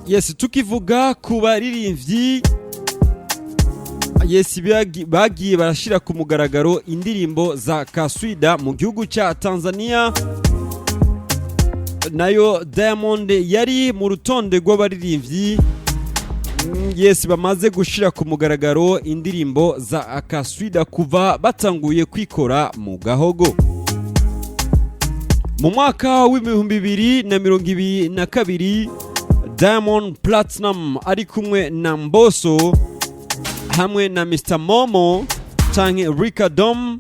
Yes, tukivuga ku baririmbyi yes bagiye barashira ku mugaragaro indirimbo za KASWIDA mu gihugu ca Tanzania, nayo Diamond yari mu rutonde rw'abaririmbyi yes bamaze gushira ku mugaragaro indirimbo za KASWIDA kuva batanguye kwikora mu gahogo. Mu mwaka w'ibihumbi 2022 Diamond Platinum ari kumwe na Mbosso hamwe na Mr Momo canke Ricardom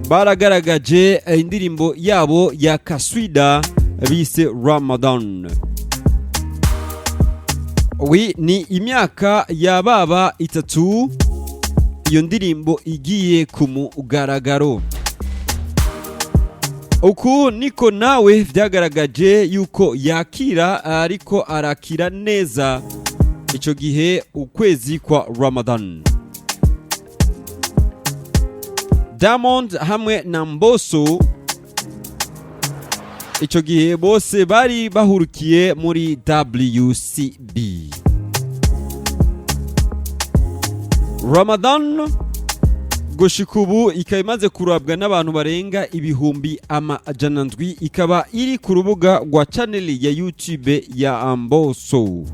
baragaragaje indirimbo yabo ya KASWIDA bise Ramadan. Ni imyaka ya baba itatu iyo ndirimbo igiye ku mugaragaro. Uku niko nawe vyagaragaje yuko yakira ariko arakira neza ico gihe ukwezi kwa Ramadan. Diamond hamwe na Mbosso ico gihe bose bari bahurukiye muri WCB. Ramadan gushika ubu ikaba imaze kurabwa n'abantu barenga ibihumbi amajana ndwi, ikaba iri ku rubuga rwa channel ya YouTube ya Mbosso.